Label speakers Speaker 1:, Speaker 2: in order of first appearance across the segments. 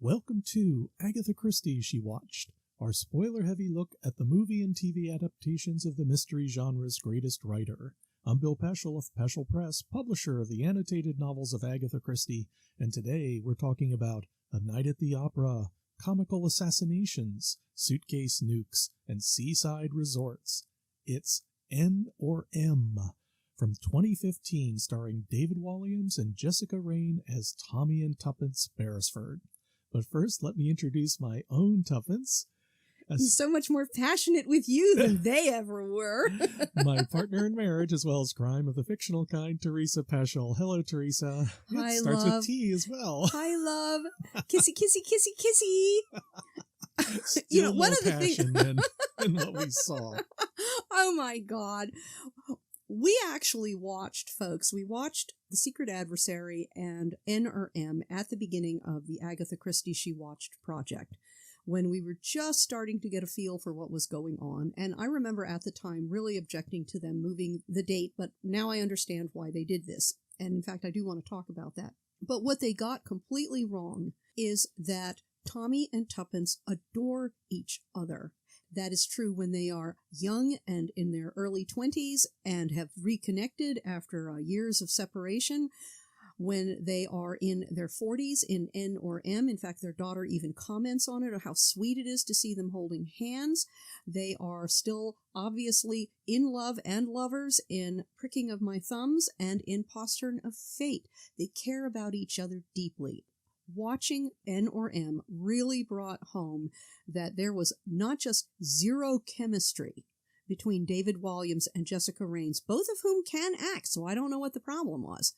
Speaker 1: Welcome to Agatha Christie She Watched, our spoiler-heavy look at the movie and TV adaptations of the mystery genre's greatest writer. I'm Bill Peschel of Peschel Press, publisher of the annotated novels of Agatha Christie, and today we're talking about A Night at the Opera, Comical Assassinations, Suitcase Nukes, and Seaside Resorts. It's N or M, from 2015, starring David Walliams and Jessica Raine as Tommy and Tuppence Beresford. But first, let me introduce my own Tuppence.
Speaker 2: I'm so much more passionate with you than they ever were.
Speaker 1: My partner in marriage, as well as crime of the fictional kind, Teresa Peschel. Hello, Teresa.
Speaker 2: Hi,
Speaker 1: it starts
Speaker 2: love.
Speaker 1: with T as well.
Speaker 2: Hi, love. Kissy, kissy, kissy, kissy.
Speaker 1: Still
Speaker 2: one
Speaker 1: more
Speaker 2: of the things
Speaker 1: passion than what we saw.
Speaker 2: Oh my God. We actually watched, folks, we watched The Secret Adversary and N or M at the beginning of the Agatha Christie She Watched project, when we were just starting to get a feel for what was going on. And I remember at the time really objecting to them moving the date, but now I understand why they did this. And in fact, I do want to talk about that. But what they got completely wrong is that Tommy and Tuppence adore each other. That is true when they are young and in their early 20s and have reconnected after years of separation. When they are in their 40s in N or M, in fact, their daughter even comments on it, or how sweet it is to see them holding hands. They are still obviously in love and lovers in Pricking of My Thumbs and in Postern of Fate. They care about each other deeply. Watching N or M really brought home that there was not just zero chemistry between David Walliams and Jessica Raine, both of whom can act, so I don't know what the problem was.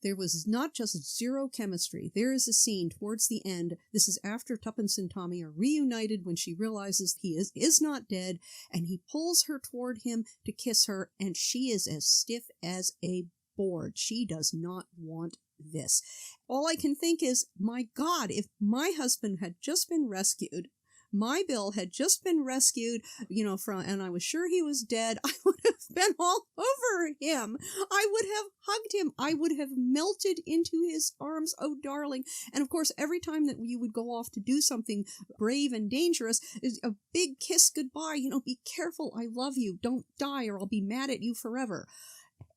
Speaker 2: There was not just zero chemistry. There is a scene towards the end. This is after Tuppence and Tommy are reunited when she realizes he is not dead, and he pulls her toward him to kiss her, and she is as stiff as a board. She does not want this. All I can think is, my God, if my husband had just been rescued, my Bill had just been rescued, and I was sure he was dead, I would have been all over him. I would have hugged him. I would have melted into his arms. Oh, darling. And of course, every time that you would go off to do something brave and dangerous, is a big kiss goodbye. Be careful. I love you. Don't die or I'll be mad at you forever.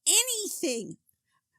Speaker 2: Anything.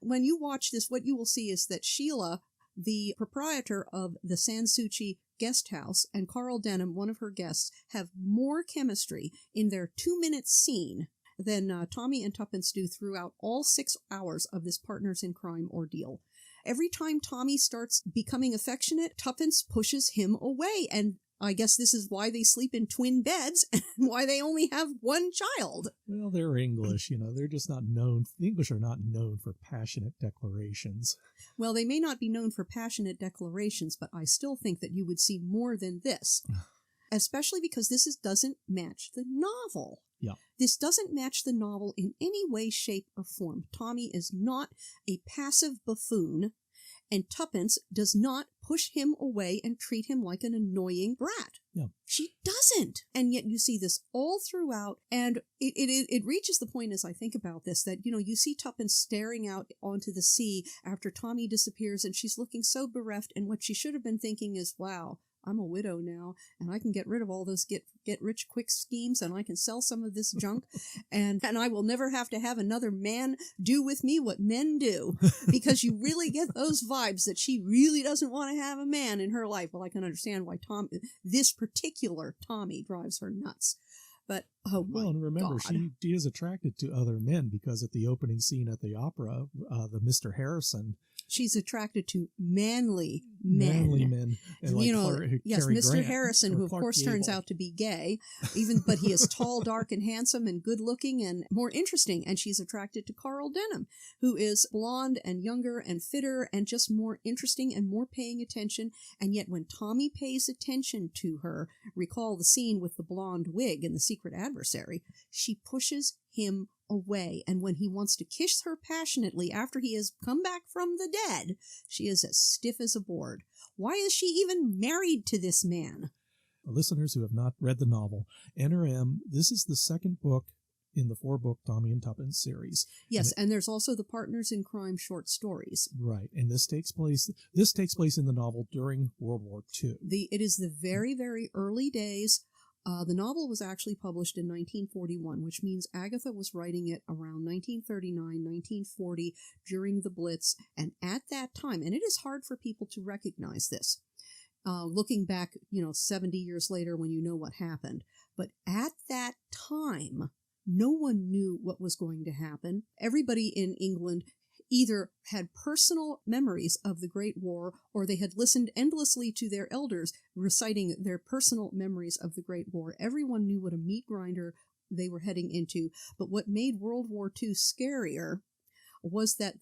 Speaker 2: When you watch this, what you will see is that Sheila, the proprietor of the Sans Souci guest house, and Carl Denham, one of her guests, have more chemistry in their 2-minute scene than Tommy and Tuppence do throughout all 6 hours of this partners in crime ordeal. Every time Tommy starts becoming affectionate, Tuppence pushes him away, and I guess this is why they sleep in twin beds and why they only have one child.
Speaker 1: Well, they're English, they're just not known. The English are not known for passionate declarations.
Speaker 2: Well, they may not be known for passionate declarations, but I still think that you would see more than this. Especially because this doesn't match the novel.
Speaker 1: Yeah.
Speaker 2: This doesn't match the novel in any way, shape, or form. Tommy is not a passive buffoon, and Tuppence does not push him away and treat him like an annoying brat.
Speaker 1: Yeah.
Speaker 2: She doesn't. And yet you see this all throughout, and it reaches the point as I think about this that, you see Tuppence staring out onto the sea after Tommy disappears, and she's looking so bereft, and what she should have been thinking is, wow, I'm a widow now, and I can get rid of all those get-rich-quick schemes, and I can sell some of this junk, and I will never have to have another man do with me what men do, because you really get those vibes that she really doesn't want to have a man in her life. Well, I can understand why this particular Tommy drives her nuts. But, oh my
Speaker 1: Well, and remember,
Speaker 2: God.
Speaker 1: she is attracted to other men because at the opening scene at the opera, the Mr. Harrison...
Speaker 2: She's attracted to manly men.
Speaker 1: Manly men. And like
Speaker 2: yes,
Speaker 1: Cary
Speaker 2: Mr.
Speaker 1: Grant,
Speaker 2: Harrison, who of
Speaker 1: Clark
Speaker 2: course turns
Speaker 1: Gable.
Speaker 2: out to be gay, but he is tall, dark, and handsome, and good-looking, and more interesting. And she's attracted to Carl Denham, who is blonde and younger and fitter, and just more interesting and more paying attention. And yet, when Tommy pays attention to her, recall the scene with the blonde wig in The Secret Adversary, she pushes him away, and when he wants to kiss her passionately after he has come back from the dead, she is as stiff as a board. Why is she even married to this man?
Speaker 1: Listeners who have not read the novel, N or M, this is the second book in the 4-book Tommy and Tuppence series.
Speaker 2: Yes, and there's also the Partners in Crime short stories.
Speaker 1: Right, and this takes place in the novel during World War II.
Speaker 2: It is the very, very early days. The novel was actually published in 1941, which means Agatha was writing it around 1939, 1940, during the Blitz, and at that time, and it is hard for people to recognize this, looking back, 70 years later when you know what happened, but at that time, no one knew what was going to happen. Everybody in England either had personal memories of the Great War, or they had listened endlessly to their elders reciting their personal memories of the Great War. Everyone knew what a meat grinder they were heading into. But what made World War II scarier was that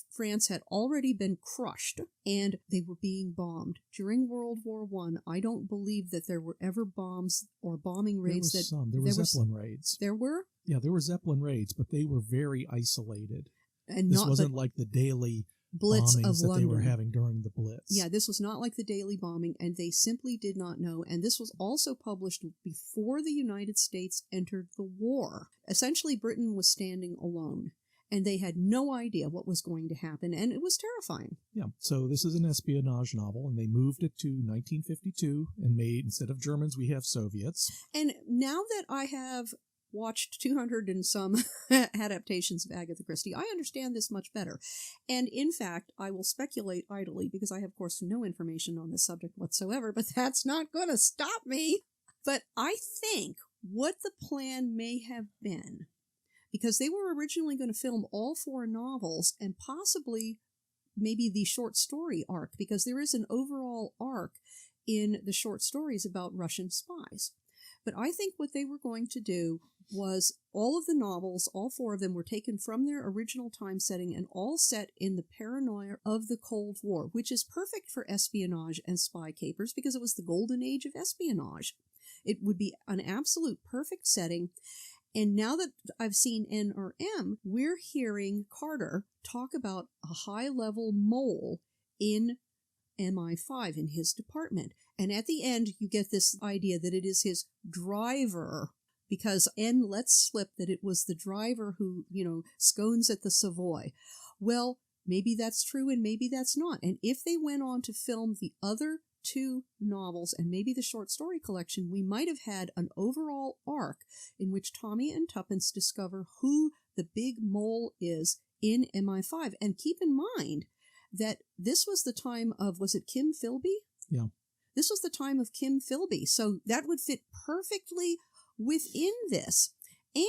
Speaker 2: France had already been crushed and they were being bombed. During World War I don't believe that there were ever bombs or bombing raids.
Speaker 1: There were Zeppelin raids.
Speaker 2: There were?
Speaker 1: Yeah, there were Zeppelin raids, but they were very isolated.
Speaker 2: And
Speaker 1: this wasn't like the daily
Speaker 2: Blitz
Speaker 1: bombings
Speaker 2: of
Speaker 1: that
Speaker 2: London.
Speaker 1: they were having during the Blitz.
Speaker 2: Yeah, this was not like the daily bombing, and they simply did not know. And this was also published before the United States entered the war. Essentially, Britain was standing alone, and they had no idea what was going to happen, and it was terrifying.
Speaker 1: Yeah, so this is an espionage novel, and they moved it to 1952 and made, instead of Germans, we have Soviets.
Speaker 2: And now that I have watched 200 and some adaptations of Agatha Christie, I understand this much better. And in fact, I will speculate idly because I have, of course, no information on this subject whatsoever, but that's not going to stop me. But I think what the plan may have been, because they were originally going to film all 4 novels and possibly maybe the short story arc, because there is an overall arc in the short stories about Russian spies. But I think what they were going to do was all of the novels, all 4 of them, were taken from their original time setting and all set in the paranoia of the Cold War, which is perfect for espionage and spy capers because it was the golden age of espionage. It would be an absolute perfect setting. And now that I've seen N.R.M., we're hearing Carter talk about a high-level mole in MI5 in his department. And at the end, you get this idea that it is his driver, because N lets slip that it was the driver who, scones at the Savoy. Well, maybe that's true and maybe that's not. And if they went on to film the other 2 novels and maybe the short story collection, we might have had an overall arc in which Tommy and Tuppence discover who the big mole is in MI5. And keep in mind that this was the time of, was it Kim Philby?
Speaker 1: Yeah.
Speaker 2: This was the time of Kim Philby. So that would fit perfectly within this.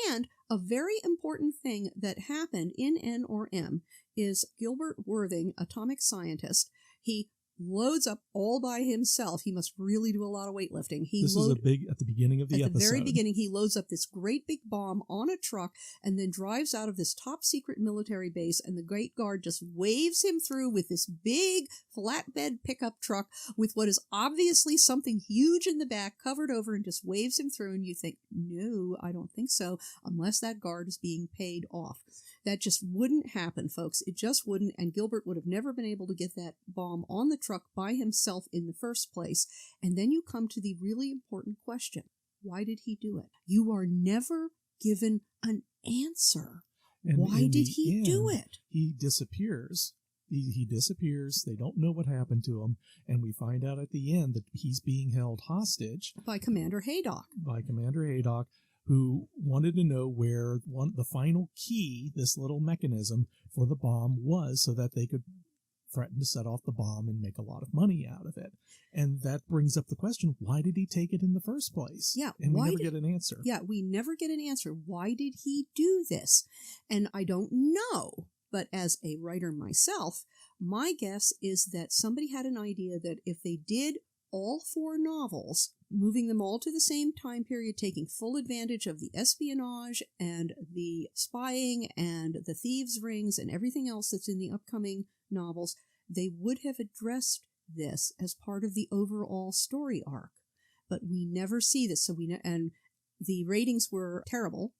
Speaker 2: And a very important thing that happened in N.R.M. is Gilbert Worthing, atomic scientist, he loads up all by himself. He must really do a lot of weightlifting.
Speaker 1: This is at the beginning of the episode.
Speaker 2: At the very beginning, he loads up this great big bomb on a truck and then drives out of this top secret military base, and the Great Guard just waves him through with this big flatbed pickup truck with what is obviously something huge in the back covered over, and just waves him through, and you think, no, I don't think so, unless that guard is being paid off. That just wouldn't happen, folks. It just wouldn't, and Gilbert would have never been able to get that bomb on the truck by himself in the first place. And then you come to the really important question. Why did he do it? You are never given an answer.
Speaker 1: And
Speaker 2: why did he do it?
Speaker 1: He disappears. He disappears. They don't know what happened to him. And we find out at the end that he's being held hostage.
Speaker 2: By Commander Haydock.
Speaker 1: Who wanted to know where the final key, this little mechanism for the bomb, was, so that they could threaten to set off the bomb and make a lot of money out of it. And that brings up the question, why did he take it in the first place?
Speaker 2: Yeah.
Speaker 1: And we never get an answer.
Speaker 2: Yeah, we never get an answer. Why did he do this? And I don't know, but as a writer myself, my guess is that somebody had an idea that if they did all 4 novels, moving them all to the same time period, taking full advantage of the espionage and the spying and the thieves' rings and everything else that's in the upcoming novels, they would have addressed this as part of the overall story arc. But we never see this, and the ratings were terrible.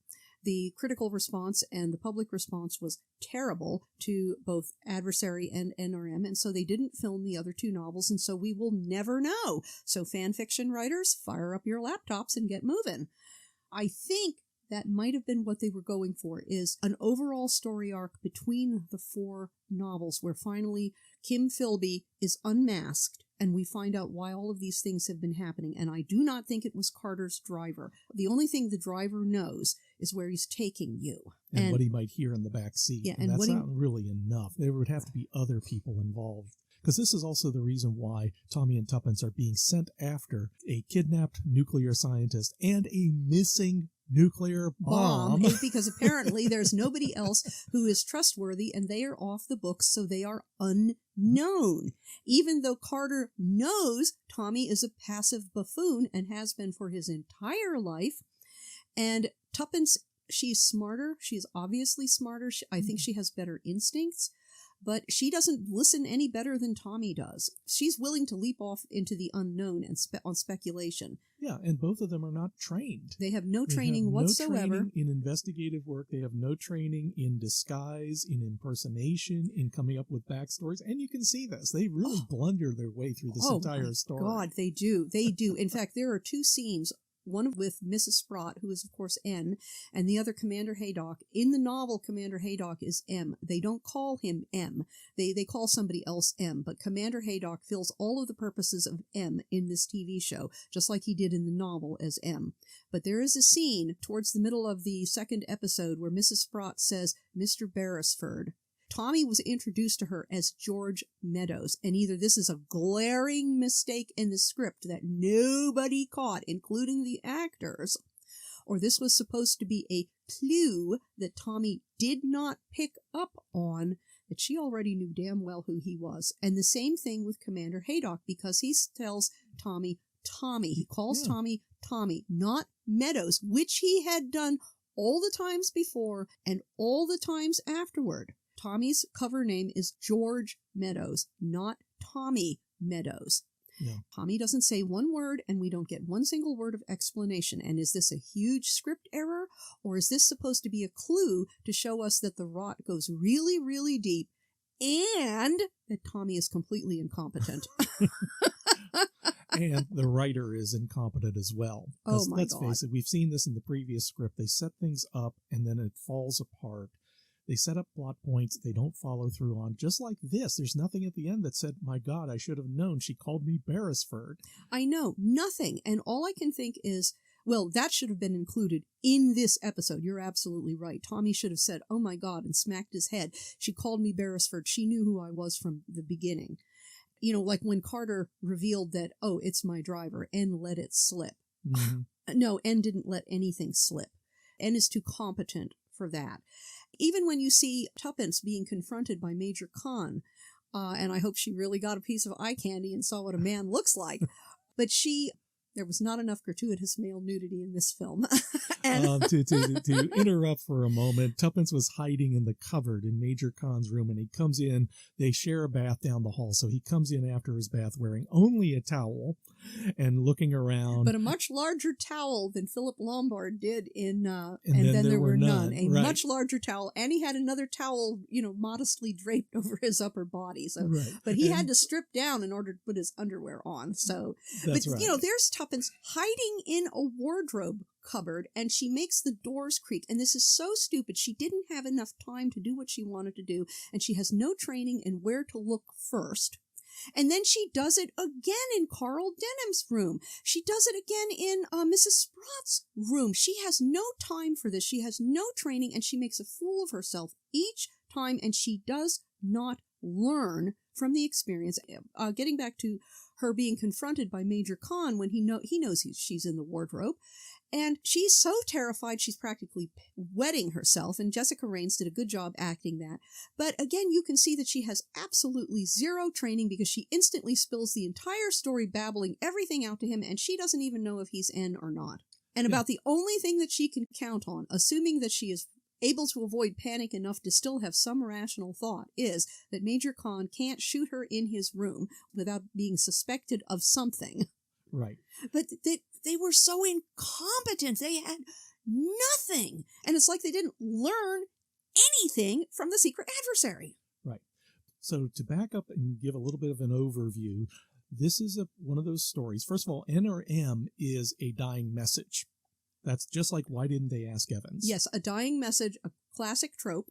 Speaker 2: The critical response and the public response was terrible to both Adversary and N.R.M., and so they didn't film the other 2 novels, and so we will never know. So fan fiction writers, fire up your laptops and get moving. I think that might have been what they were going for, is an overall story arc between the 4 novels where finally Kim Philby is unmasked and we find out why all of these things have been happening. And I do not think it was Carter's driver. The only thing the driver knows is where he's taking you.
Speaker 1: And what he might hear in the back seat.
Speaker 2: Yeah,
Speaker 1: and that's not really enough. There would have to be other people involved. Because this is also the reason why Tommy and Tuppence are being sent after a kidnapped nuclear scientist and a missing nuclear bomb.
Speaker 2: Because apparently there's nobody else who is trustworthy and they are off the books, so they are unknown. Even though Carter knows Tommy is a passive buffoon and has been for his entire life. And Tuppence, she's smarter. She's obviously smarter. I think she has better instincts. But she doesn't listen any better than Tommy does. She's willing to leap off into the unknown and on speculation.
Speaker 1: Yeah, and both of them are not trained.
Speaker 2: They have no training whatsoever.
Speaker 1: No training in investigative work. They have no training in disguise, in impersonation, in coming up with backstories. And you can see this. They really blunder their way through this entire story. Oh,
Speaker 2: God, they do. They do. In fact, there are 2 scenes, one with Mrs. Sprott, who is, of course, N, and the other Commander Haydock. In the novel, Commander Haydock is M. They don't call him M. They call somebody else M, but Commander Haydock fills all of the purposes of M in this TV show, just like he did in the novel as M. But there is a scene towards the middle of the 2nd episode where Mrs. Sprott says, Mr. Beresford. Tommy was introduced to her as George Meadows, and either this is a glaring mistake in the script that nobody caught, including the actors, or this was supposed to be a clue that Tommy did not pick up on, that she already knew damn well who he was. And the same thing with Commander Haydock, because he tells Tommy, Tommy. He calls Tommy, Tommy, not Meadows, which he had done all the times before and all the times afterward. Tommy's cover name is George Meadows, not Tommy Meadows.
Speaker 1: Yeah.
Speaker 2: Tommy doesn't say one word, and we don't get one single word of explanation. And is this a huge script error, or is this supposed to be a clue to show us that the rot goes really, really deep, and that Tommy is completely incompetent?
Speaker 1: And the writer is incompetent as well.
Speaker 2: Oh, my
Speaker 1: let's
Speaker 2: God.
Speaker 1: face it, we've seen this in the previous script. They set things up, and then it falls apart. They set up plot points they don't follow through on, just like this. There's nothing at the end that said, my God, I should have known. She called me Beresford.
Speaker 2: I know, nothing. And all I can think is, well, that should have been included in this episode. You're absolutely right. Tommy should have said, oh my God, and smacked his head. She called me Beresford. She knew who I was from the beginning. You know, like when Carter revealed that, oh, it's my driver, N let it slip.
Speaker 1: Mm-hmm.
Speaker 2: No, N didn't let anything slip. N is too competent for that. Even when you see Tuppence being confronted by Major Khan, and I hope she really got a piece of eye candy and saw what a man looks like, but there was not enough gratuitous male nudity in this film.
Speaker 1: To interrupt for a moment, Tuppence was hiding in the cupboard in Major Khan's room, and he comes in. They share a bath down the hall, so he comes in after his bath wearing only a towel and looking around.
Speaker 2: But a much larger towel than Philip Lombard did in And Then There Were None. A much larger towel, and he had another towel, modestly draped over his upper body. So, But he had to strip down in order to put his underwear on. So,
Speaker 1: that's
Speaker 2: but there's Tuppence hiding in a wardrobe cupboard, and she makes the doors creak, and this is so stupid. She didn't have enough time to do what she wanted to do, and she has no training in where to look first. And then she does it again in Carl Denham's room. She does it again in Mrs. Sprott's room. She has no time for this. She has no training, and she makes a fool of herself each time, and she does not learn from the experience. Getting back to her being confronted by Major Khan when he knows she's in the wardrobe, and she's so terrified she's practically wetting herself, and Jessica Raines did a good job acting that. But again, you can see that she has absolutely zero training, because she instantly spills the entire story, babbling everything out to him, and she doesn't even know if he's N or not. And about the only thing that she can count on, assuming that she is able to avoid panic enough to still have some rational thought, is that Major Khan can't shoot her in his room without being suspected of something.
Speaker 1: Right.
Speaker 2: But they were so incompetent. They had nothing. And it's like they didn't learn anything from the secret adversary.
Speaker 1: Right. So to back up and give a little bit of an overview, this is one of those stories. First of all, N or M is a dying message. That's just like, why didn't they ask Evans?
Speaker 2: Yes, a dying message, a classic trope.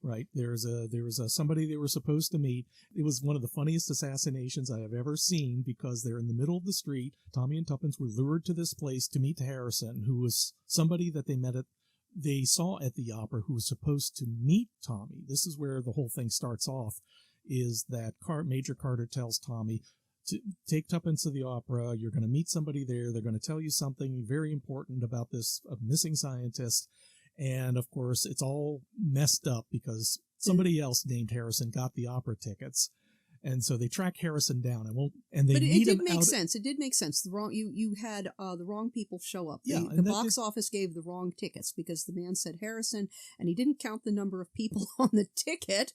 Speaker 1: Right. There was somebody they were supposed to meet. It was one of the funniest assassinations I have ever seen, because they're in the middle of the street. Tommy and Tuppence were lured to this place to meet Harrison, who was somebody that they saw at the opera, who was supposed to meet Tommy. This is where the whole thing starts off, is that Major Carter tells Tommy to take Tuppence to the opera. You're going to meet somebody there. They're going to tell you something very important about this missing scientist. And, of course, it's all messed up because somebody else named Harrison got the opera tickets. And so they track Harrison down. But
Speaker 2: it did make sense. It did make sense. You had the wrong people show up.
Speaker 1: Yeah,
Speaker 2: the box office gave the wrong tickets because the man said Harrison, and he didn't count the number of people on the ticket.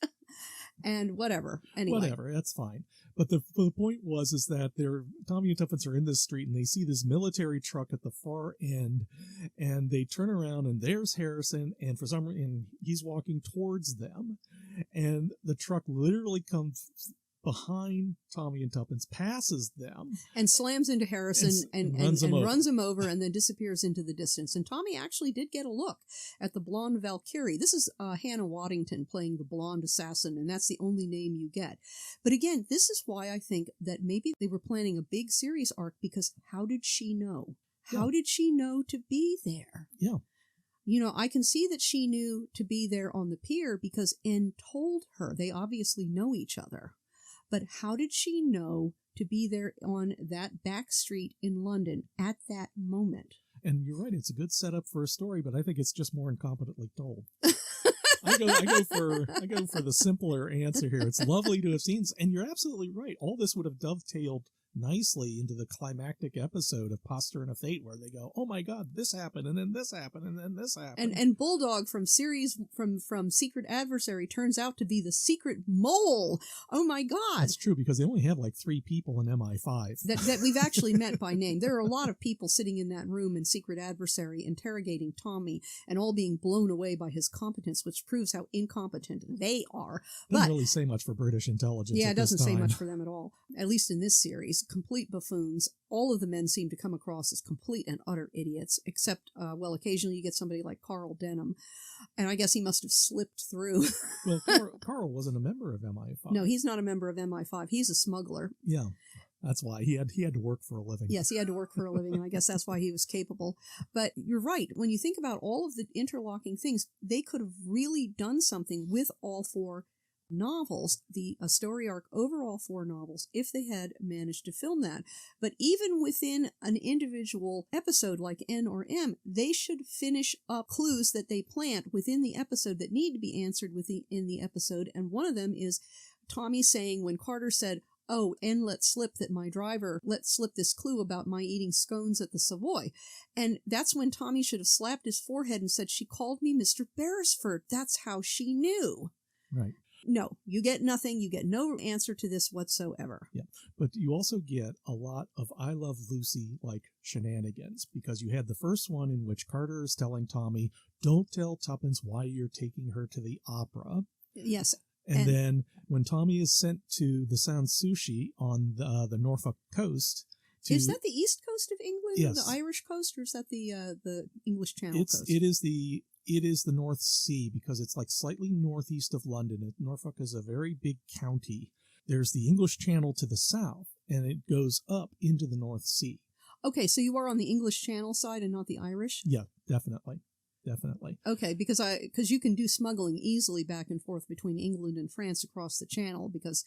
Speaker 2: And whatever. Anyway.
Speaker 1: Whatever, that's fine. But the point is that Tommy and Tuppence are in this street, and they see this military truck at the far end, and they turn around, and there's Harrison, and for some reason he's walking towards them, and the truck literally comes behind Tommy and Tuppence, passes them,
Speaker 2: and slams into Harrison and runs him over, and then disappears into the distance. And Tommy actually did get a look at the blonde Valkyrie. This is Hannah Waddington playing the blonde assassin, and that's the only name you get. But again, this is why I think that maybe they were planning a big series arc, because how did she know? How did she know to be there?
Speaker 1: Yeah.
Speaker 2: You know, I can see that she knew to be there on the pier because N told her. They obviously know each other. But how did she know to be there on that back street in London at that moment?
Speaker 1: And you're right, it's a good setup for a story, but I think it's just more incompetently told. I go for the simpler answer here. It's lovely to have seen, and you're absolutely right. All this would have dovetailed nicely into the climactic episode of Posture and a Fate, where they go, oh my god, this happened, and then this happened, and then this happened.
Speaker 2: And Bulldog from Secret Adversary turns out to be the secret mole. Oh my god.
Speaker 1: That's true, because they only have like 3 people in MI5
Speaker 2: that we've actually met by name. There are a lot of people sitting in that room in Secret Adversary interrogating Tommy, and all being blown away by his competence, which proves how incompetent they are.
Speaker 1: Doesn't really say much for British intelligence.
Speaker 2: Yeah, it doesn't say much for them at all, at least in this series. Complete buffoons. All of the men seem to come across as complete and utter idiots, except, occasionally you get somebody like Carl Denham, and I guess he must have slipped through.
Speaker 1: Well, Carl wasn't a member of MI5.
Speaker 2: No, he's not a member of MI5. He's a smuggler.
Speaker 1: Yeah, that's why he had to work for a living.
Speaker 2: Yes, he had to work for a living, and I guess that's why he was capable. But you're right. When you think about all of the interlocking things, they could have really done something with all 4 novels, a story arc over all 4 novels, if they had managed to film that. But even within an individual episode like N or M, they should finish up clues that they plant within the episode that need to be answered in the episode. And one of them is Tommy saying, when Carter said, oh, N let slip this clue about my eating scones at the Savoy. And that's when Tommy should have slapped his forehead and said, she called me Mr. Beresford. That's how she knew.
Speaker 1: Right.
Speaker 2: No, you get nothing. You get no answer to this whatsoever.
Speaker 1: Yeah, but you also get a lot of I Love Lucy like shenanigans, because you had the first one in which Carter is telling Tommy, don't tell Tuppence why you're taking her to the opera.
Speaker 2: Yes.
Speaker 1: And then when Tommy is sent to the Sans Souci on the Norfolk coast.
Speaker 2: Is that the east coast of England?
Speaker 1: Yes.
Speaker 2: The Irish coast, or is that the English Channel coast?
Speaker 1: It is the North Sea, because it's like slightly northeast of London. Norfolk is a very big county. There's the English Channel to the south, and it goes up into the North Sea.
Speaker 2: Okay, so you are on the English Channel side and not the Irish?
Speaker 1: Yeah, definitely.
Speaker 2: Okay, because you can do smuggling easily back and forth between England and France across the Channel, because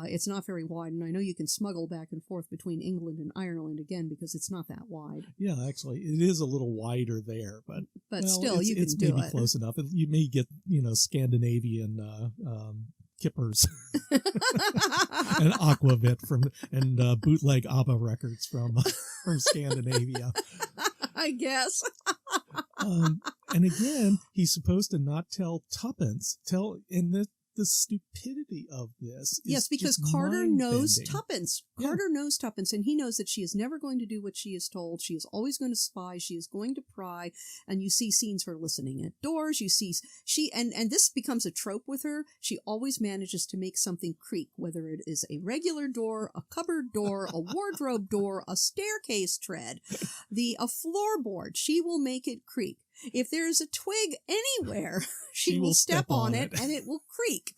Speaker 2: it's not very wide, and I know you can smuggle back and forth between England and Ireland again because it's not that wide.
Speaker 1: Yeah, actually, it is a little wider there, but
Speaker 2: still, you can do it.
Speaker 1: It's maybe close enough. You may get Scandinavian kippers and Aquavit and bootleg ABBA records from Scandinavia.
Speaker 2: I guess.
Speaker 1: And again, he's supposed to not tell Tuppence. the stupidity of this.
Speaker 2: Yes, because Carter knows Tuppence. Carter knows Tuppence, and he knows that she is never going to do what she is told. She is always going to spy. She is going to pry. And you see scenes her listening at doors. You see and this becomes a trope with her. She always manages to make something creak, whether it is a regular door, a cupboard door, a wardrobe door, a staircase tread, a floorboard. She will make it creak. If there's a twig anywhere, she will step on it and it will creak.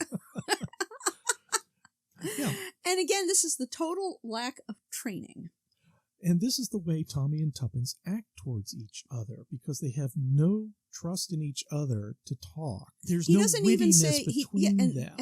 Speaker 1: Yeah.
Speaker 2: And again, this is the total lack of training.
Speaker 1: And this is the way Tommy and Tuppence act towards each other, because they have no trust in each other to talk. There's no wittiness between them.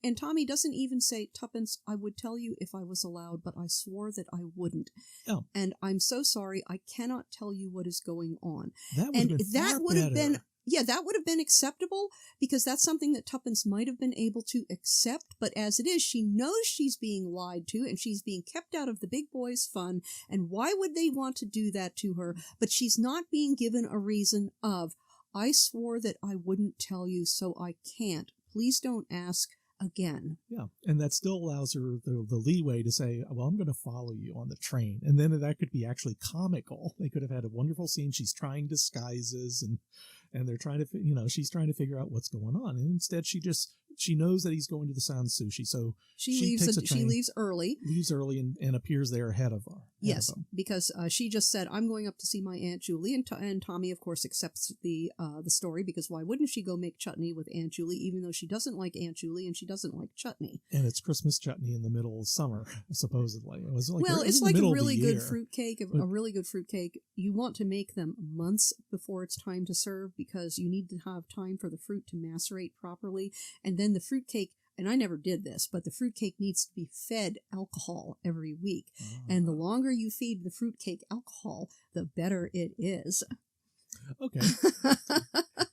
Speaker 2: And Tommy doesn't even say, Tuppence, I would tell you if I was allowed, but I swore that I wouldn't. Oh. And I'm so sorry, I cannot tell you what is going on.
Speaker 1: That would have been
Speaker 2: that would have been acceptable, because that's something that Tuppence might have been able to accept. But as it is, she knows she's being lied to and she's being kept out of the big boys' fun. And why would they want to do that to her? But she's not being given a reason of, I swore that I wouldn't tell you, so I can't. Please don't ask again.
Speaker 1: Yeah, and that still allows her the leeway to say, well, I'm going to follow you on the train. And then that could be actually comical. They could have had a wonderful scene. She's trying disguises and they're trying to, she's trying to figure out what's going on. And instead she knows that he's going to the Sans Souci. So she leaves early and appears there ahead of her.
Speaker 2: Yes, because she just said, I'm going up to see my Aunt Julie. And Tommy, of course, accepts the story, because why wouldn't she go make chutney with Aunt Julie, even though she doesn't like Aunt Julie and she doesn't like chutney?
Speaker 1: And it's Christmas chutney in the middle of summer, supposedly.
Speaker 2: It's like a really good fruitcake. A really good fruitcake. You want to make them months before it's time to serve, because you need to have time for the fruit to macerate properly. And then the fruitcake, and I never did this, but the fruitcake needs to be fed alcohol every week. And the longer you feed the fruitcake alcohol, the better it is.
Speaker 1: Okay.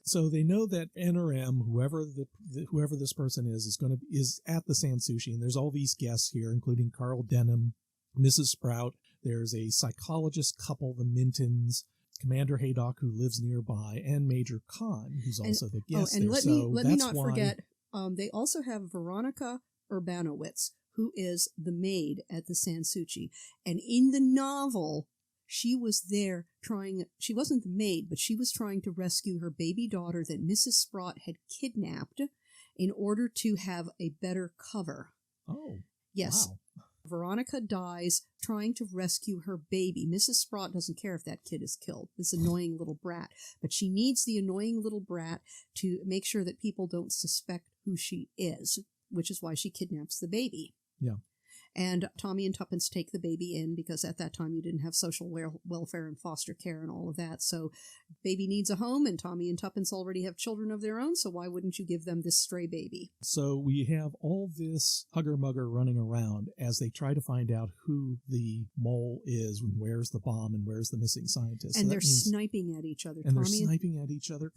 Speaker 1: So they know that N or M, whoever this person is at the Sans Souci, and there's all these guests here, including Carl Denham, Mrs. Sprout. There's a psychologist couple, the Mintons, Commander Haydock, who lives nearby, and Major Khan, who's also the guest.
Speaker 2: And let me not forget, they also have Veronica Urbanowitz, who is the maid at the Sans Souci. And in the novel, she was there she wasn't the maid, but she was trying to rescue her baby daughter that Mrs. Sprout had kidnapped in order to have a better cover.
Speaker 1: Oh,
Speaker 2: yes. Wow. Veronica dies trying to rescue her baby. Mrs. Sprout doesn't care if that kid is killed, this annoying little brat. But she needs the annoying little brat to make sure that people don't suspect who she is, which is why she kidnaps the baby.
Speaker 1: Yeah.
Speaker 2: And Tommy and Tuppence take the baby in, because at that time you didn't have social welfare and foster care and all of that. So baby needs a home, and Tommy and Tuppence already have children of their own, so why wouldn't you give them this stray baby?
Speaker 1: So we have all this hugger-mugger running around as they try to find out who the mole is, and where's the bomb, and where's the missing scientist.
Speaker 2: And they're sniping at each other.
Speaker 1: And they're sniping at each other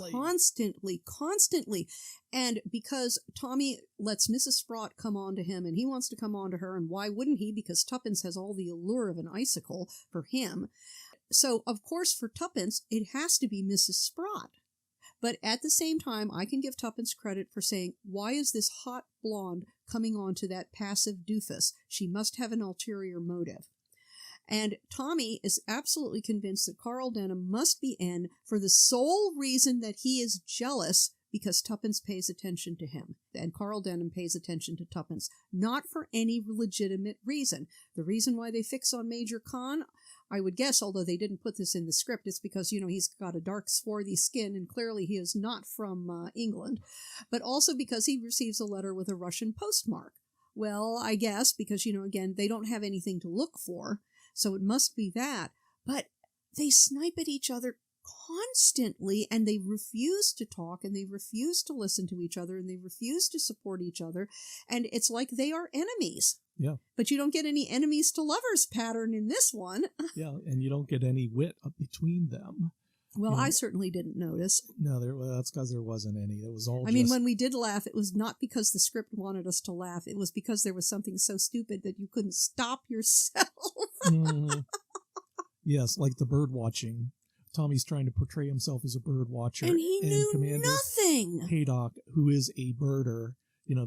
Speaker 2: constantly. And because Tommy lets Mrs. Sprout come on to him, and he wants to come on to her, and why wouldn't he? Because Tuppence has all the allure of an icicle for him. So, of course, for Tuppence, it has to be Mrs. Sprout. But at the same time, I can give Tuppence credit for saying, why is this hot blonde coming on to that passive doofus? She must have an ulterior motive. And Tommy is absolutely convinced that Carl Denham must be in for the sole reason that he is jealous, because Tuppence pays attention to him, and Carl Denham pays attention to Tuppence, not for any legitimate reason. The reason why they fix on Major Khan, I would guess, although they didn't put this in the script, it's because, he's got a dark, swarthy skin, and clearly he is not from England, but also because he receives a letter with a Russian postmark. Well, I guess, because, again, they don't have anything to look for, so it must be that. But they snipe at each other constantly, and they refuse to talk, and they refuse to listen to each other, and they refuse to support each other, and it's like they are enemies.
Speaker 1: Yeah.
Speaker 2: But you don't get any enemies to lovers pattern in this one.
Speaker 1: Yeah, and you don't get any wit up between them.
Speaker 2: Well, I certainly didn't notice.
Speaker 1: No, that's because there wasn't any. It was all
Speaker 2: I mean, when we did laugh, it was not because the script wanted us to laugh. It was because there was something so stupid that you couldn't stop yourself.
Speaker 1: Mm-hmm. Yes, like the bird watching Tommy's trying to portray himself as a bird watcher.
Speaker 2: And he knew
Speaker 1: Commander
Speaker 2: nothing.
Speaker 1: Haydock, who is a birder,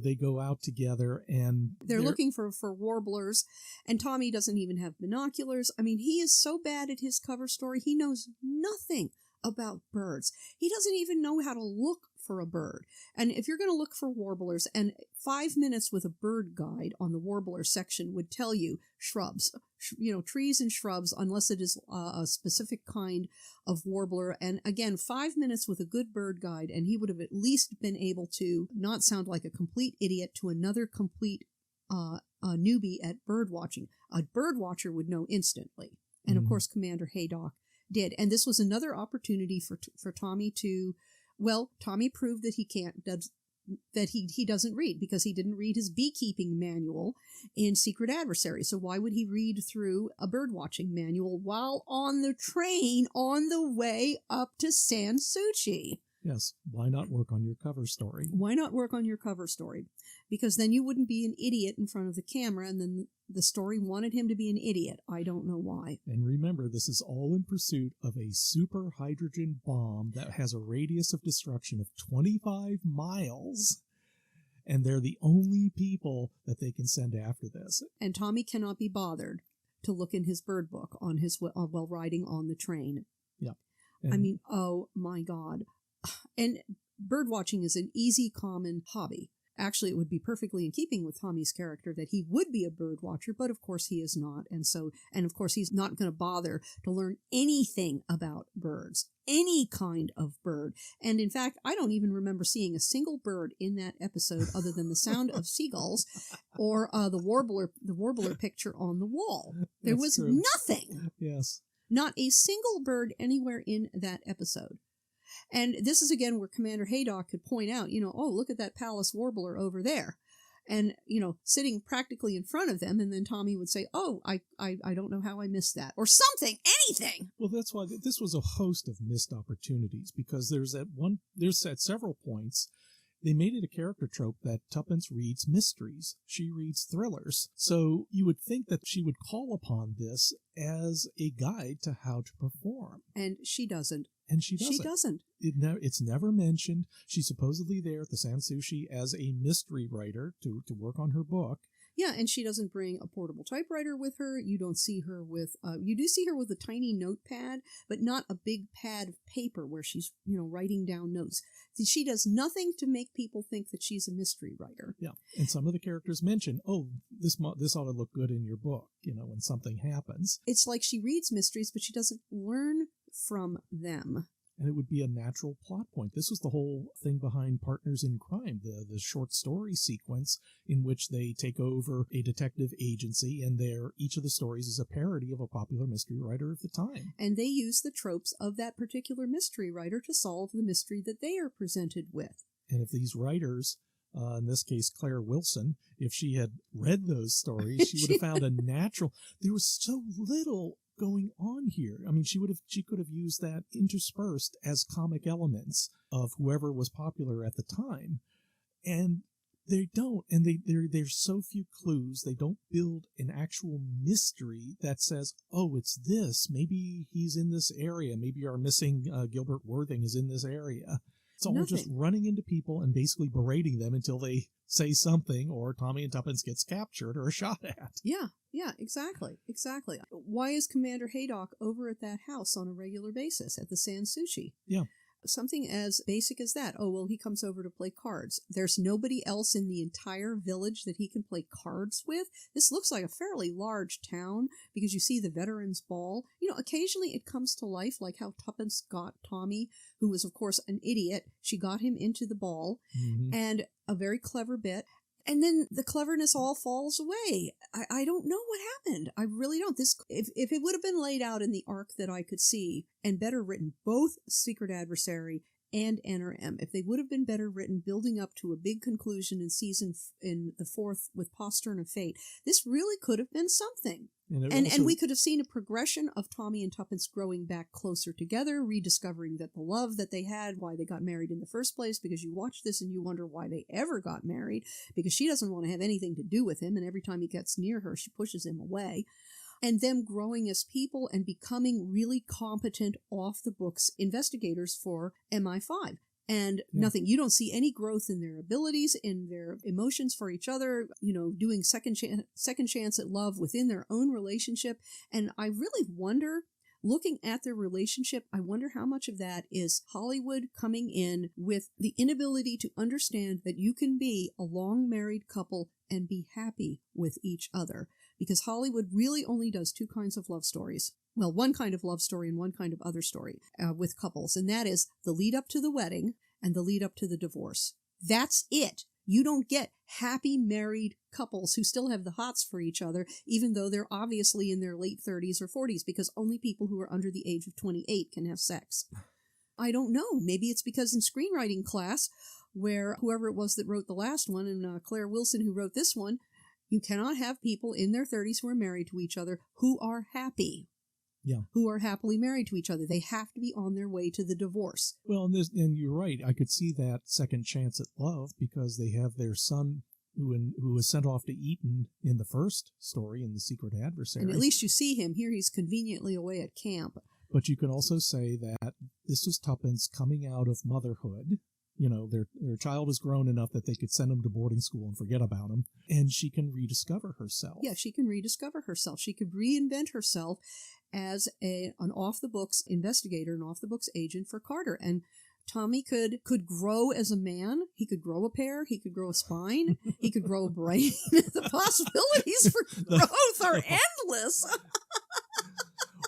Speaker 1: they go out together and
Speaker 2: they're looking for warblers, and Tommy doesn't even have binoculars. I mean, he is so bad at his cover story, he knows nothing about birds. He doesn't even know how to look for a bird. And if you're going to look for warblers, and 5 minutes with a bird guide on the warbler section would tell you shrubs, trees and shrubs, unless it is a specific kind of warbler. And again, 5 minutes with a good bird guide, and he would have at least been able to not sound like a complete idiot to another complete newbie at bird watching. A bird watcher would know instantly. And of course, Commander Haydock did. And this was another opportunity for Tommy to, Tommy proved that he doesn't read, because he didn't read his beekeeping manual in Secret Adversary. So why would he read through a birdwatching manual while on the train on the way up to Sans Souci?
Speaker 1: Yes, why not work on your cover story?
Speaker 2: Why not work on your cover story? Because then you wouldn't be an idiot in front of the camera, and then the story wanted him to be an idiot. I don't know why.
Speaker 1: And remember, this is all in pursuit of a super hydrogen bomb that has a radius of destruction of 25 miles. And they're the only people that they can send after this.
Speaker 2: And Tommy cannot be bothered to look in his bird book while riding on the train.
Speaker 1: Yeah.
Speaker 2: I mean, oh my God. And bird watching is an easy, common hobby. Actually, it would be perfectly in keeping with Tommy's character that he would be a bird watcher, but of course he is not. And of course he's not going to bother to learn anything about birds, any kind of bird. And in fact, I don't even remember seeing a single bird in that episode other than the sound of seagulls or the warbler picture on the wall. There was nothing.
Speaker 1: Yes.
Speaker 2: Not a single bird anywhere in that episode. And this is again where Commander Haydock could point out, oh, look at that Pallas warbler over there. And, sitting practically in front of them. And then Tommy would say, oh, I don't know how I missed that, or something, anything.
Speaker 1: Well, that's why this was a host of missed opportunities, because there's at several points, they made it a character trope that Tuppence reads mysteries. She reads thrillers. So you would think that she would call upon this as a guide to how to perform.
Speaker 2: And she doesn't.
Speaker 1: She doesn't. It's never mentioned. She's supposedly there at the Sans Souci as a mystery writer to work on her book.
Speaker 2: Yeah, and she doesn't bring a portable typewriter with her. You don't see her with, you do see her with a tiny notepad, but not a big pad of paper where she's, writing down notes. She does nothing to make people think that she's a mystery writer.
Speaker 1: Yeah, and some of the characters mention, oh, this ought to look good in your book, when something happens.
Speaker 2: It's like she reads mysteries, but she doesn't learn from them.
Speaker 1: And it would be a natural plot point. This was the whole thing behind Partners in Crime, the short story sequence in which they take over a detective agency, and each of the stories is a parody of a popular mystery writer of the time.
Speaker 2: And they use the tropes of that particular mystery writer to solve the mystery that they are presented with.
Speaker 1: And if these writers, in this case Claire Wilson, if she had read those stories, she would have found a natural... There was so little going on here. I mean, she could have used that interspersed as comic elements of whoever was popular at the time, and they don't. And there's so few clues. They don't build an actual mystery that says, oh, it's this. Maybe he's in this area. Maybe our missing Gilbert Worthing is in this area. It's all just running into people and basically berating them until they say something, or Tommy and Tuppence gets captured or shot at.
Speaker 2: Yeah, exactly. Why is Commander Haydock over at that house on a regular basis at the Sans Souci?
Speaker 1: Yeah.
Speaker 2: Something as basic as that. Oh, well, he comes over to play cards. There's nobody else in the entire village that he can play cards with. This looks like a fairly large town because you see the Veterans Ball. Occasionally it comes to life, like how Tuppence got Tommy, who was, of course, an idiot. She got him into the ball, and a very clever bit. And then the cleverness all falls away. I don't know what happened. I really don't. If it would have been laid out in the arc that I could see and better written, both Secret Adversary and NRM, if they would have been better written, building up to a big conclusion in the fourth with Postern of Fate, this really could have been something. And we could have seen a progression of Tommy and Tuppence growing back closer together, rediscovering that the love that they had, why they got married in the first place, because you watch this and you wonder why they ever got married, because she doesn't want to have anything to do with him, and every time he gets near her, she pushes him away. and them growing as people and becoming really competent off-the-books investigators for MI5. And nothing, you don't see any growth in their abilities, in their emotions for each other, doing second chance at love within their own relationship. And I really wonder, looking at their relationship, I wonder how much of that is Hollywood coming in with the inability to understand that you can be a long married couple and be happy with each other. Because Hollywood really only does two kinds of love stories. Well, one kind of love story and one kind of other story with couples. And that is the lead up to the wedding and the lead up to the divorce. That's it. You don't get happy married couples who still have the hots for each other, even though they're obviously in their late 30s or 40s, because only people who are under the age of 28 can have sex. I don't know. Maybe it's because in screenwriting class, where whoever it was that wrote the last one, and Claire Wilson who wrote this one, you cannot have people in their 30s who are married to each other who are happy. Yeah. Who are happily married to each other. They have to be on their way to the divorce.
Speaker 1: Well, and you're right. I could see that second chance at love because they have their son who was sent off to Eton in the first story in The Secret Adversary.
Speaker 2: And at least you see him. Here he's conveniently away at camp.
Speaker 1: But you can also say that this was Tuppence coming out of motherhood. Their child is grown enough that they could send him to boarding school and forget about him. And she can rediscover herself.
Speaker 2: Yeah, she can rediscover herself. She could reinvent herself as an off-the-books investigator, an off-the-books agent for Carter. And Tommy could grow as a man. He could grow a pair. He could grow a spine. He could grow a brain. The possibilities for growth are endless.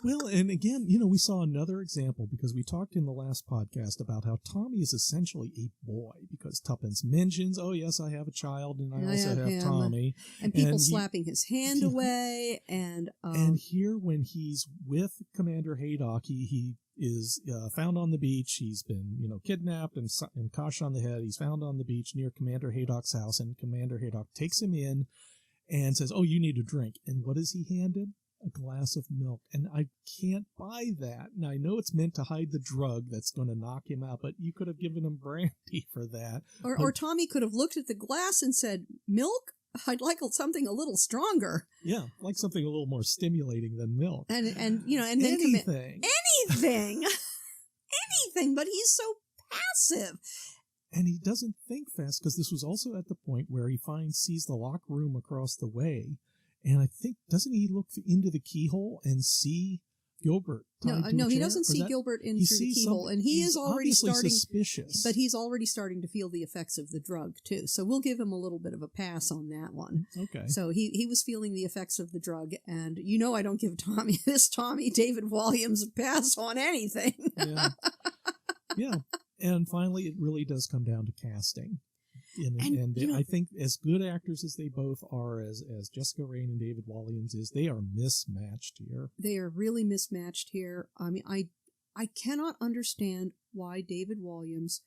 Speaker 1: Well, and again, we saw another example because we talked in the last podcast about how Tommy is essentially a boy because Tuppence mentions, oh, yes, I have a child and I also have Tommy.
Speaker 2: And people slapping his hand away. And
Speaker 1: here when he's with Commander Haydock, he is found on the beach. He's been, kidnapped and coshed on the head. He's found on the beach near Commander Haydock's house, and Commander Haydock takes him in and says, oh, you need a drink. And what does he hand him? A glass of milk. And I can't buy that. And I know it's meant to hide the drug that's going to knock him out, but you could have given him brandy for that.
Speaker 2: Or Tommy could have looked at the glass and said, milk? I'd like something a little stronger.
Speaker 1: Yeah, like something a little more stimulating than milk.
Speaker 2: And then
Speaker 1: anything.
Speaker 2: Anything, but he's so passive.
Speaker 1: And he doesn't think fast, because this was also at the point where he sees the locked room across the way. And I think, doesn't he look into the keyhole and see Gilbert?
Speaker 2: No, he doesn't see Gilbert in through the keyhole, and he is already starting suspicious. But he's already starting to feel the effects of the drug too. So we'll give him a little bit of a pass on that one.
Speaker 1: Okay.
Speaker 2: So he was feeling the effects of the drug, and I don't give Tommy David Walliams a pass on anything.
Speaker 1: Yeah. And finally, it really does come down to casting. I think as good actors as they both are, as Jessica Raine and David Walliams is, they are mismatched here.
Speaker 2: They are really mismatched here. I mean, I cannot understand why David Walliams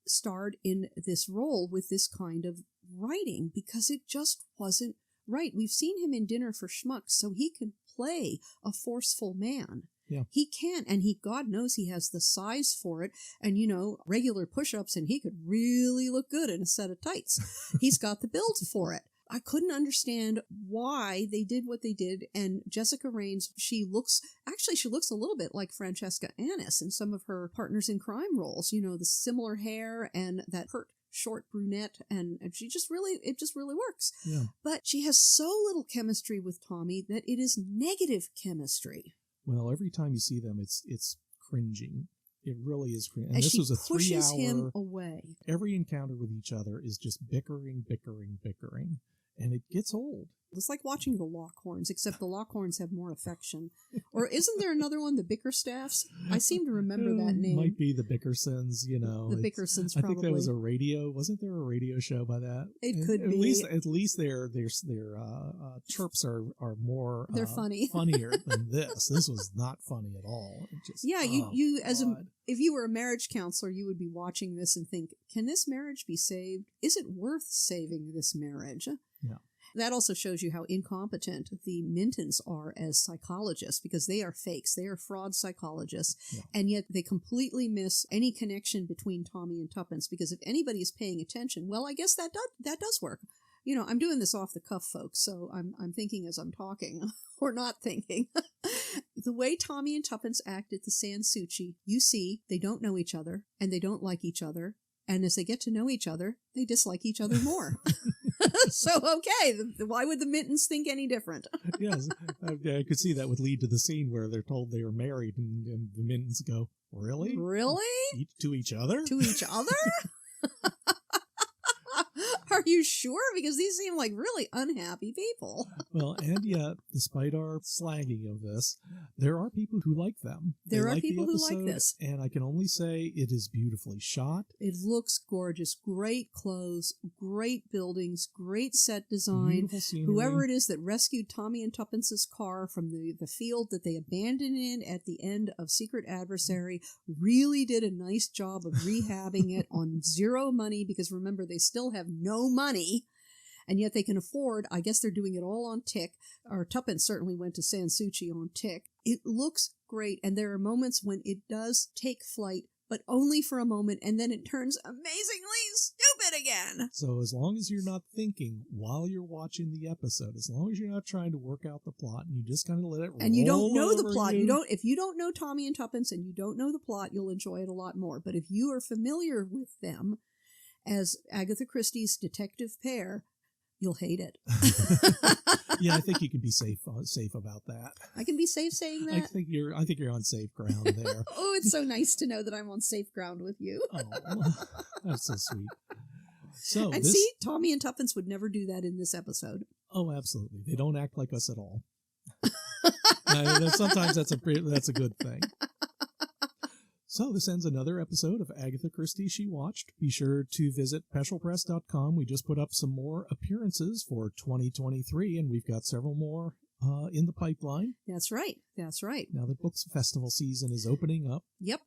Speaker 2: starred in this role with this kind of writing, because it just wasn't right. We've seen him in Dinner for Schmucks, so he can play a forceful man.
Speaker 1: Yeah.
Speaker 2: He can, and God knows he has the size for it, and regular push-ups, and he could really look good in a set of tights. He's got the build for it. I couldn't understand why they did what they did, and Jessica Raines, she looks a little bit like Francesca Annis in some of her partners in crime roles, the similar hair and that pert short brunette, and it just really works.
Speaker 1: Yeah.
Speaker 2: But she has so little chemistry with Tommy that it is negative chemistry.
Speaker 1: Well, every time you see them, it's cringing. It really is cringing.
Speaker 2: And this was a 3-hour. Him away.
Speaker 1: Every encounter with each other is just bickering, and it gets old.
Speaker 2: It's like watching the Lockhorns, except the Lockhorns have more affection. Or isn't there another one, the Bickerstaffs? I seem to remember that name.
Speaker 1: Might be the Bickersons,
Speaker 2: The Bickersons, probably.
Speaker 1: I think there was a radio. Wasn't there a radio show by that?
Speaker 2: It could be.
Speaker 1: At least their chirps are more.
Speaker 2: They're funny.
Speaker 1: Funnier than this. This was not funny at all.
Speaker 2: If you were a marriage counselor, you would be watching this and think, can this marriage be saved? Is it worth saving this marriage?
Speaker 1: Yeah.
Speaker 2: That also shows you how incompetent the Mintons are as psychologists, because they are fakes. They are fraud psychologists. Yeah. And yet they completely miss any connection between Tommy and Tuppence, because if anybody is paying attention, well, I guess that does work. I'm doing this off the cuff, folks, so I'm thinking as I'm talking, or not thinking. The way Tommy and Tuppence act at the Sans Souci, you see, they don't know each other, and they don't like each other, and as they get to know each other, they dislike each other more. So, okay, why would the Mittens think any different?
Speaker 1: Yes, I could see that would lead to the scene where they're told they are married, and the Mittens go, really?
Speaker 2: Really?
Speaker 1: To each other?
Speaker 2: To each other? Are you sure? Because these seem like really unhappy people.
Speaker 1: Well, and yet, despite our slagging of this, there are people who like them.
Speaker 2: There are people who like this.
Speaker 1: And I can only say it is beautifully shot.
Speaker 2: It looks gorgeous. Great clothes, great buildings, great set design.
Speaker 1: Beautiful scenery.
Speaker 2: Whoever it is that rescued Tommy and Tuppence's car from the field that they abandoned in at the end of Secret Adversary really did a nice job of rehabbing it on zero money, because remember, they still have no money, and yet they can afford, I guess they're doing it all on tick, or Tuppence certainly went to Sans Souci on tick. It looks great, and there are moments when it does take flight, but only for a moment, and then it turns amazingly stupid again.
Speaker 1: So as long as you're not thinking while you're watching the episode, as long as you're not trying to work out the plot, and you just kind of let it roll,
Speaker 2: and you don't know the plot,
Speaker 1: you.
Speaker 2: If you don't know Tommy and Tuppence and you don't know the plot, you'll enjoy it a lot more. But if you are familiar with them as Agatha Christie's detective pair, you'll hate it.
Speaker 1: Yeah, I think you can be safe about that.
Speaker 2: I can be safe saying that?
Speaker 1: I think you're on safe ground there.
Speaker 2: Oh, it's so nice to know that I'm on safe ground with you.
Speaker 1: Oh, that's so sweet. So
Speaker 2: see, Tommy and Tuppence would never do that in this episode.
Speaker 1: Oh, absolutely. They don't act like us at all. Sometimes that's a good thing. So this ends another episode of Agatha Christie She Watched. Be sure to visit PeschelPress.com. We just put up some more appearances for 2023, and we've got several more in the pipeline.
Speaker 2: That's right.
Speaker 1: Now that Books Festival season is opening up.
Speaker 2: Yep.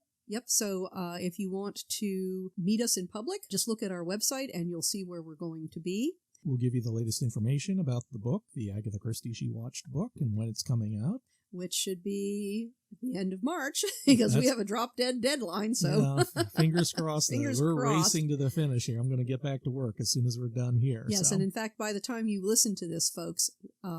Speaker 2: So if you want to meet us in public, just look at our website and you'll see where we're going to be.
Speaker 1: We'll give you the latest information about the book, the Agatha Christie She Watched book, and when it's coming out.
Speaker 2: Which should be the end of March, because we have a drop-dead deadline. So
Speaker 1: fingers crossed. We're
Speaker 2: crossed.
Speaker 1: Racing to the finish here. I'm going to get back to work as soon as we're done here.
Speaker 2: Yes,
Speaker 1: so.
Speaker 2: And in fact, by the time you listen to this, folks,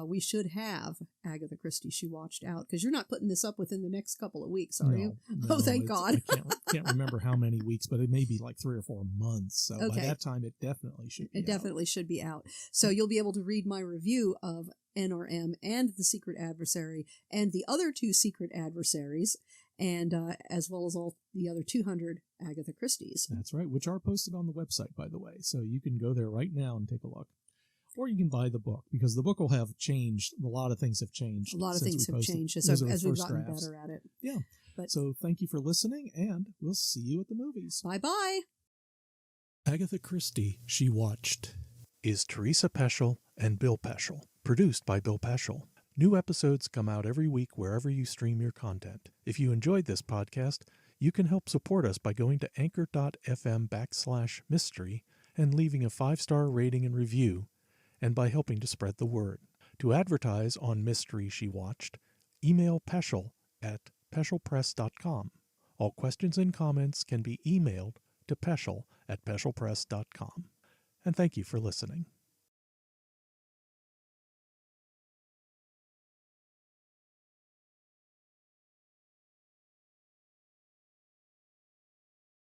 Speaker 2: we should have Agatha Christie She Watched out, because you're not putting this up within the next couple of weeks, are you?
Speaker 1: No,
Speaker 2: oh, thank God.
Speaker 1: I can't remember how many weeks, but it may be like 3 or 4 months. So by that time, it definitely should be out.
Speaker 2: It definitely should be out. So you'll be able to read my review of NRM and The Secret Adversary and the other 2 Secret Adversaries, and as well as all the other 200 Agatha Christies.
Speaker 1: That's right, which are posted on the website, by the way. So you can go there right now and take a look. Or you can buy the book, because the book will have changed. A lot of things have changed.
Speaker 2: A lot of things have changed as we've gotten better at it.
Speaker 1: Yeah. So thank you for listening, and we'll see you at the movies.
Speaker 2: Bye-bye.
Speaker 1: Agatha Christie She Watched is Teresa Peschel and Bill Peschel. Produced by Bill Peschel. New episodes come out every week wherever you stream your content. If you enjoyed this podcast, you can help support us by going to anchor.fm/mystery and leaving a 5-star rating and review, and by helping to spread the word. To advertise on Mystery She Watched, email Peschel at peschelpress.com. All questions and comments can be emailed to Peschel at peschelpress.com. And thank you for listening.